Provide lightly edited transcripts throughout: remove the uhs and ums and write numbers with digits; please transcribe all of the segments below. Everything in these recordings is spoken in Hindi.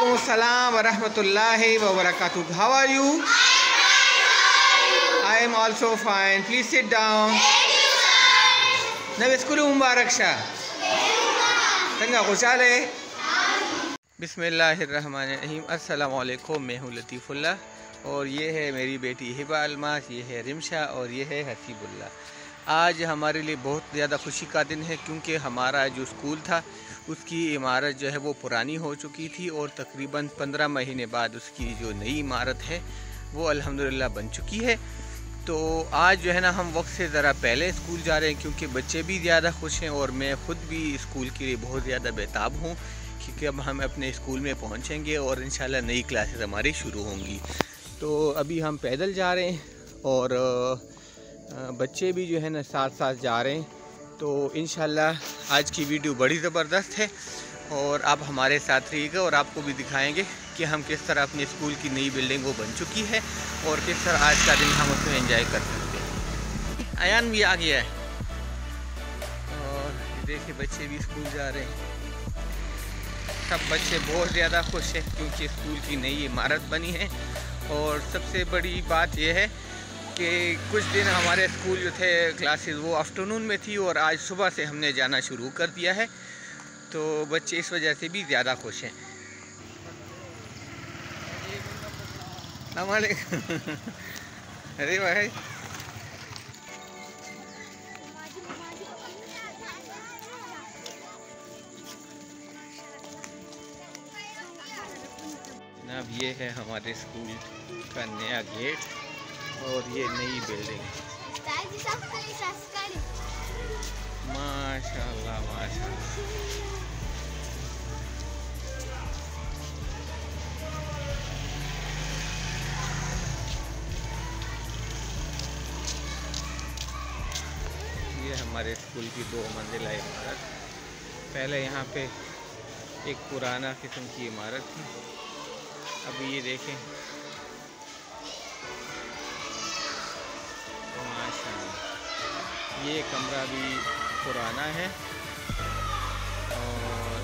वालेकुम अस्सलाम व रहमतुल्लाहि व बरकातुहू। How are you? I am also fine. Please sit down. नवे स्कूल मुबारक शाह तंगा खुशहाल है। बिस्मिल्लाहिर्रहमानिर्रहीम। अस्सलाम वालेकुम। मैं हूँ लतीफ़ुल्लाह और ये है मेरी बेटी हिबा अलमास, ये है रिमशा और ये है हसीबुल्लाह। आज हमारे लिए बहुत ज़्यादा खुशी का दिन है क्योंकि हमारा जो स्कूल था उसकी इमारत जो है वो पुरानी हो चुकी थी और तकरीबन 15 महीने बाद उसकी जो नई इमारत है वो अल्हम्दुलिल्लाह बन चुकी है। तो आज जो है ना हम वक्त से ज़रा पहले स्कूल जा रहे हैं क्योंकि बच्चे भी ज़्यादा खुश हैं और मैं ख़ुद भी स्कूल के लिए बहुत ज़्यादा बेताब हूँ क्योंकि अब हम अपने स्कूल में पहुँचेंगे और इंशाल्लाह नई क्लासेस हमारी शुरू होंगी। तो अभी हम पैदल जा रहे हैं और बच्चे भी जो है ना साथ साथ जा रहे हैं। तो इंशाल्लाह आज की वीडियो बड़ी ज़बरदस्त है और आप हमारे साथ रहिएगा और आपको भी दिखाएंगे कि हम किस तरह अपने स्कूल की नई बिल्डिंग वो बन चुकी है और किस तरह आज का दिन हम उसमें एंजॉय कर सकते हैं। अयान भी आ गया है और देखिए बच्चे भी स्कूल जा रहे हैं। सब बच्चे बहुत ज़्यादा खुश हैं क्योंकि स्कूल की नई इमारत बनी है और सबसे बड़ी बात यह है कि कुछ दिन हमारे स्कूल जो थे क्लासेस वो आफ्टरनून में थी और आज सुबह से हमने जाना शुरू कर दिया है, तो बच्चे इस वजह से भी ज़्यादा खुश हैं। अरे भाई जनाब ये है हमारे स्कूल का नया गेट और ये नई बिल्डिंग। माशाल्लाह माशाल्लाह। ये हमारे स्कूल की 2 मंजिला इमारत। पहले यहाँ पे एक पुराना किस्म की इमारत थी। अभी ये देखें माशाल्लाह, ये कमरा भी पुराना है और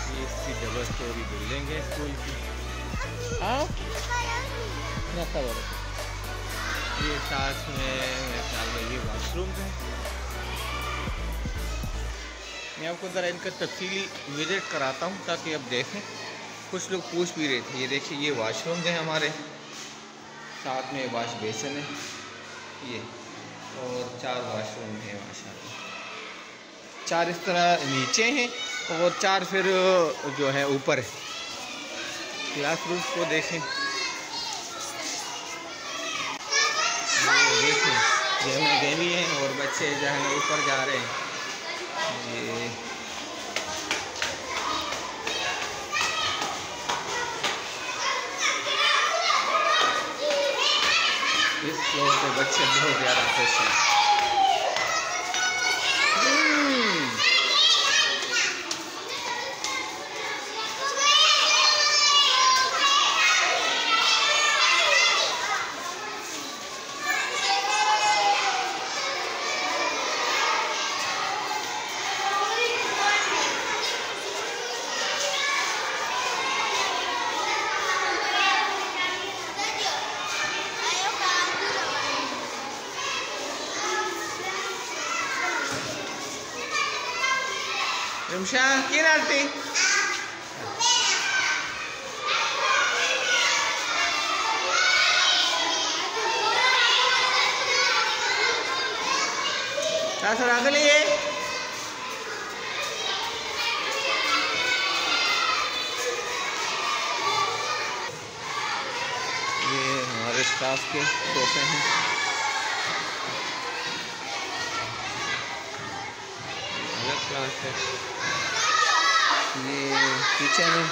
ये इसकी डबल स्टोरी बिल्डिंग है स्कूल की। ये साथ में मेरे ख्याल में ये वाशरूम है। मैं आपको ज़रा इनका तफसीली विज़िट कराता हूँ ताकि अब देखें। कुछ लोग पूछ भी रहे थे। ये देखिए ये वाशरूम है हमारे, साथ में वाश बेसिन है ये और 4 वाशरूम हैं माशाल्लाह। 4 इस तरह नीचे हैं और 4 फिर जो है ऊपर है। क्लासरूम्स को देखें, देखें जगह गहरी है और बच्चे जो है ना ऊपर जा रहे हैं। ये इस फ्लोर पे बच्चे बहुत ज़्यादा खुश हैं। रिमशा क्या डालते आगे लिए ये हमारे स्टाफ के सोफे हैं। अलग क्लास है। ये किचन है।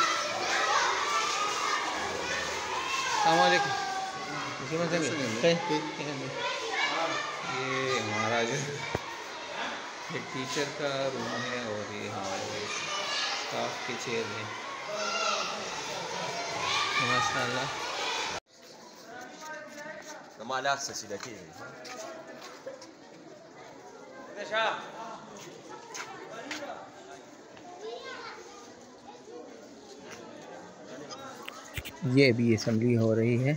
ये हमारा जो एक टीचर का रूम है और ये हमारे स्टाफ के चेयर हैं माशाल्लाह। ये अभी असम्बली हो रही है।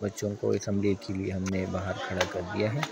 बच्चों को असम्बली के लिए हमने बाहर खड़ा कर दिया है।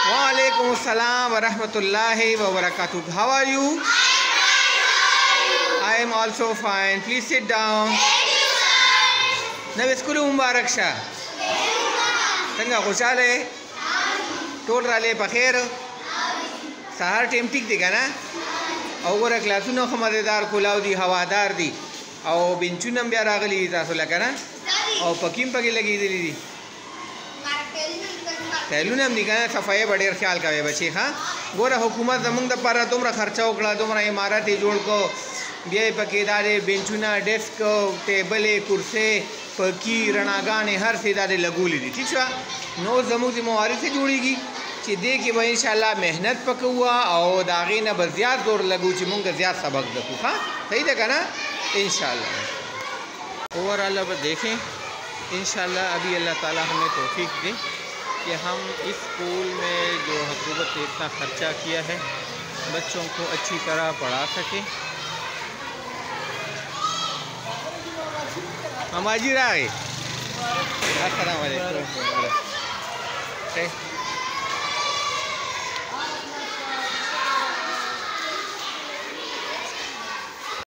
वालेकुम अस्सलाम व रहमतुल्लाहि व बरकातुहू। How are you? I am also fine. Please sit down. नवे स्कूल मुबारक शा। संगा खुशाले टोल राले पखेर सहार टेम टिक देगा ना। और गोरा क्लासुना खमदेदार खुलाव दी हवादार दी और बेंचुनम बिया रागली तासो लगा ना और पकीम पकी लगी दी पहलू ने हम निकाल सफाई बड़े ख्याल का बच्चे। हाँ गोरा हुकूमत जमुंग द पारा तुमरा खर्चा उकड़ा तुमरा इमारत जोड़ को बिया पकेदारे बेंचुना डेस्क टेबले कुर्से पकी रणागाने हर से दादे लगू ली ठीक है। नो जमुंग जिम्मेवारी से जोड़ेगी दे कि वह इंशाल्लाह मेहनत पकुआ और दागे न बज़ियात दौर लगू चिमुंग ज़्यादा सबक दकू। हाँ सही देखा ना इंशाल्लाह। ओवरऑल अब देखें इंशाल्लाह अभी अल्लाह ताला हमें तौफीक दे कि हम इस स्कूल में जो हुकूमत ने इतना ख़र्चा किया है बच्चों को अच्छी तरह पढ़ा सकें। हम आज ही रहे। अस्सलाम वालेकुम।